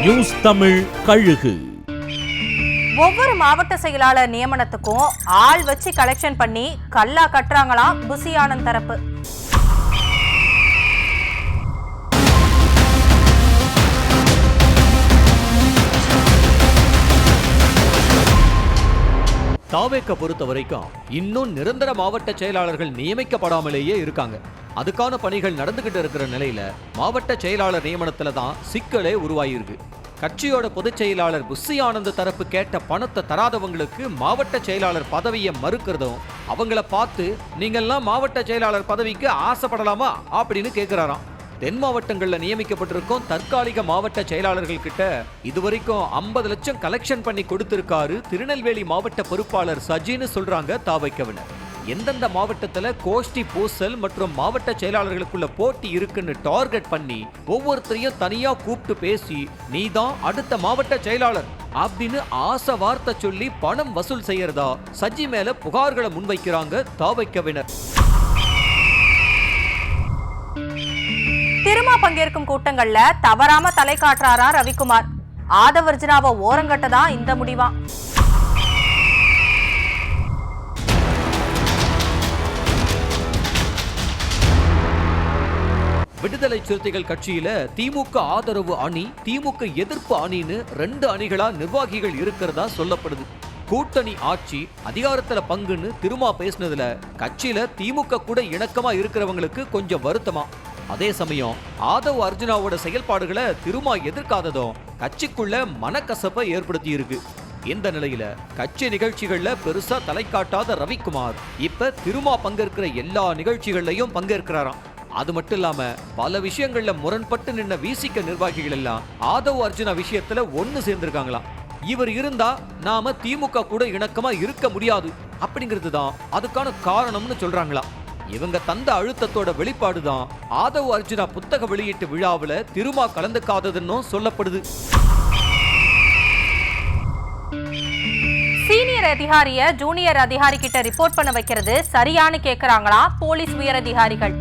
News Tamil கழுகு. ஒவ்வொரு மாவட்ட செயலாளர் நியமனத்துக்கும் ஆள் வச்சு கலெக்ஷன் பண்ணி கல்லா கட்டுறாங்களாம் புசி ஆனந்த் தரப்பு. தாவேக்க பொறுத்த வரைக்கும் இன்னும் நிரந்தர மாவட்ட செயலாளர்கள் நியமிக்கப்படாமலேயே இருக்காங்க. அதுக்கான பணிகள் நடந்துகிட்டு இருக்கிற நிலையில மாவட்ட செயலாளர் நியமனத்துல தான் சிக்கலே உருவாயிருக்கு. கட்சியோட பொதுச் செயலாளர் புசி ஆனந்த் தரப்பு கேட்ட பணத்தை தராதவங்களுக்கு மாவட்ட செயலாளர் பதவியை மறுக்கிறதும், அவங்கள பார்த்து நீங்கெல்லாம் மாவட்ட செயலாளர் பதவிக்கு ஆசைப்படலாமா அப்படின்னு கேட்கிறாராம். தென் மாவட்டங்கள்ல நியமிக்கப்பட்டிருக்கும் தற்காலிக மாவட்ட செயலாளர்கள் கிட்ட இதுவரைக்கும் 50 லட்சம் கலெக்ஷன் பண்ணி கொடுத்திருக்காரு திருநெல்வேலி மாவட்ட பொறுப்பாளர் சஜின்னு சொல்றாங்க தாவைக்கவினர். எந்தெந்த மாவட்டத்துல கோஷ்டி பூசல் மற்றும் மாவட்ட செயலாளர்களுக்குள்ள போட்டி இருக்குன்னு டார்கெட் பண்ணி ஒவ்வொருத்தரையும் தனியா கூப்பிட்டு பேசி நீதான் அடுத்த மாவட்ட செயலாளர் அப்படின்னு ஆசை வார்த்தை சொல்லி பணம் வசூல் செய்யறதா சஜி மேல புகார்களை முன்வைக்கிறாங்க தாவைக்கவினர். திருமா பங்கேற்கும் கூட்டங்கள்ல தவறாம தலை காட்டுறாரா ரவிக்குமார். ஆதவர்ஜினாவை ஓரங்கட்டதான் இந்த முடிவா. விடுதலை சிறுத்தைகள் கட்சியில திமுக ஆதரவு அணி, திமுக எதிர்ப்பு அணின்னு 2 அணிகளா நிர்வாகிகள் இருக்கிறதா சொல்லப்படுது. கூட்டணி ஆட்சி அதிகாரத்துல பங்குன்னு திருமா பேசினதுல கட்சியில திமுக கூட இணக்கமா இருக்கிறவங்களுக்கு கொஞ்சம் வருத்தமா. அதே சமயம் ஆதவ் அர்ஜுனாவோட செயல்பாடுகளை திருமா எதிர்க்காததும் கட்சிக்குள்ள மனக்கசப்பை ஏற்படுத்தி இருக்கு. இந்த நிலையில கட்சி நிகழ்ச்சிகள்ல பெருசா தலை காட்டாத ரவிக்குமார் இப்ப திருமா பங்கேற்கிற எல்லா நிகழ்ச்சிகள்லயும் பங்கேற்கிறாராம். அது மட்டும் இல்லாம பல விஷயங்கள்ல முரண்பட்டு நின்ன விசிக நிர்வாகிகள் எல்லாம் ஆதவ் அர்ஜுனா விஷயத்துல ஒன்னு சேர்ந்திருக்காங்களாம். இவர் இருந்தா நாம திமுக கூட இணக்கமா இருக்க முடியாது அப்படிங்கிறது தான் அதுக்கான காரணம்னு சொல்றாங்களா. இவங்க தந்த அழுத்தத்தோட வெளிப்பாடுதான் ஆதவ் அர்ஜுனா புத்தக வெளியீட்டு விழாவுல திருமா கலந்துக்காததுன்னு சொல்லப்படுது. சீனியர் அதிகாரிய ஜூனியர் அதிகாரி கிட்ட ரிப்போர்ட் பண்ண வைக்கிறது சரியானு கேக்குறாங்களா போலீஸ் உயர் அதிகாரிகள்.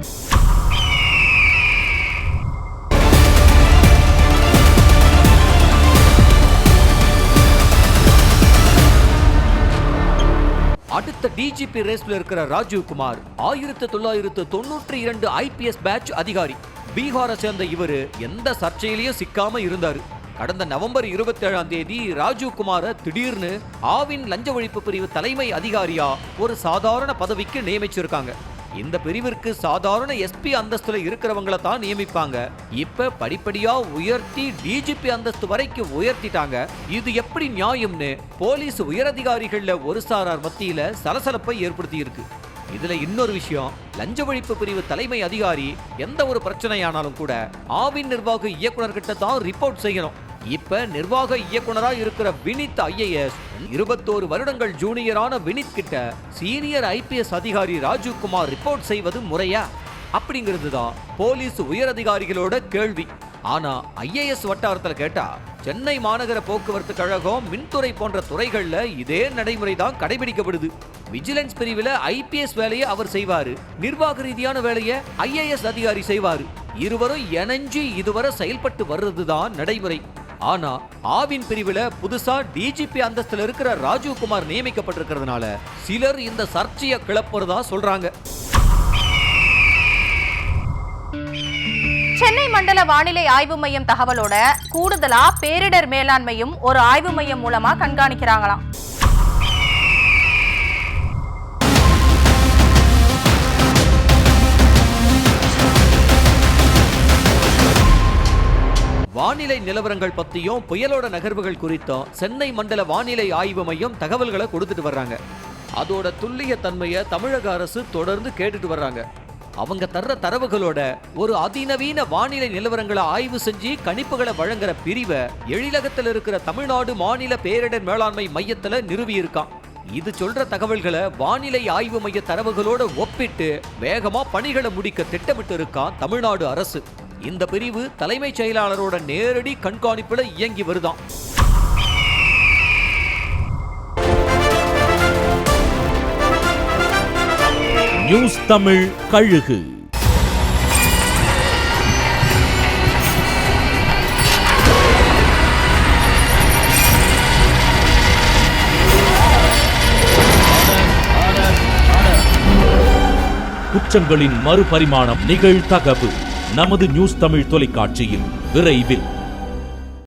அடுத்த டிஜிபி ரேஸ்ல இருக்கிற ராஜீவ் குமார் 1992 IPS பேட்ச் அதிகாரி. பீகாரை சேர்ந்த இவரு எந்த சர்ச்சையிலையும் சிக்காம இருந்தாரு. கடந்த நவம்பர் 27ஆம் தேதி ராஜீவ் குமார திடீர்னு ஆவின் லஞ்ச ஒழிப்பு பிரிவு தலைமை அதிகாரியா ஒரு சாதாரண பதவிக்கு நியமிச்சிருக்காங்க. இந்த பிரிவிற்கு சாதாரண SP அந்தஸ்துல இருக்கிறவங்கள தான் நியமிப்பாங்க. இப்ப படிப்படியா உயர்த்தி டிஜிபி அந்தஸ்து வரைக்கும் உயர்த்திட்டாங்க. இது எப்படி நியாயம்னு போலீஸ் உயரதிகாரிகள்ல ஒரு சாரார் மத்தியில சலசலப்பை ஏற்படுத்தி இருக்கு. இதுல இன்னொரு விஷயம், லஞ்ச ஒழிப்பு பிரிவு தலைமை அதிகாரி எந்த ஒரு பிரச்சனையானாலும் கூட ஆவின் நிர்வாக இயக்குநர்கிட்ட தான் ரிப்போர்ட் செய்யணும். இப்ப நிர்வாக இயக்குனரா இருக்கிற வினித் IAS 21 வருடங்கள் ஜூனியரான வினித் கிட்ட சீனியர் IPS அதிகாரி ராஜீவ் குமார் ரிப்போர்ட் செய்வது முறையா அப்படிங்கிறது தான் போலீஸ் உயரதிகாரிகளோட கேள்வி. ஆனா IAS வட்டாரத்துல கேட்டா சென்னை மாநகர போக்குவரத்து கழகம், மின்துறை போன்ற துறைகள்ல இதே நடைமுறை தான் கடைபிடிக்கப்படுது. விஜிலன்ஸ் பிரிவுல IPS வேலையை அவர் செய்வாரு, நிர்வாக ரீதியான வேலையை IAS அதிகாரி செய்வாரு. இருவரும் இணைஞ்சு இதுவரை செயல்பட்டு வர்றதுதான் நடைமுறை. ஆனா ஆவின் பிரிவுல புதுசா டிஜிபி அந்தஸ்துல இருக்கிற ராஜீவ் குமார் நியமிக்கப்பட்டிருக்கிறதுனால சிலர் இந்த சர்ச்சையை கிளப்புறதா சொல்றாங்க. சென்னை மண்டல வானிலை ஆய்வு மையம் தகவலோட கூடுதலா பேரிடர் மேலாண்மையும் ஒரு ஆய்வு மையம் மூலமா கண்காணிக்கிறாங்களாம். வானிலை நிலவரங்கள் பத்தியும் புயலோட நகர்வுகள் குறித்தும் சென்னை மண்டல வானிலை ஆய்வு மையம் தகவல்களை கொடுத்துட்டு வர்றாங்க. அதோட துல்லிய தன்மையை தமிழக அரசு தொடர்ந்து கேட்டுட்டு வர்றாங்க. அவங்க தர்ற தரவுகளோட ஒரு அதிநவீன வானிலை நிலவரங்களை ஆய்வு செஞ்சு கணிப்புகளை வழங்குற பிரிவை எழிலகத்தில் இருக்கிற தமிழ்நாடு மாநில பேரிடர் மேலாண்மை மையத்துல நிறுவி இருக்கான். இது சொல்ற தகவல்களை வானிலை ஆய்வு மைய தரவுகளோட ஒப்பிட்டு வேகமா பணிகளை முடிக்க திட்டமிட்டு இருக்கான் தமிழ்நாடு அரசு. இந்த பிரிவு தலைமைச் செயலாளரோட நேரடி கண்காணிப்புல இயங்கி வருதான். நியூஸ் தமிழ் கழுகு. குற்றங்களின் மறுபரிமாணம் நிகழ்தகவு நமது நியூஸ் தமிழ் தொலைக்காட்சியில் விரைவில்.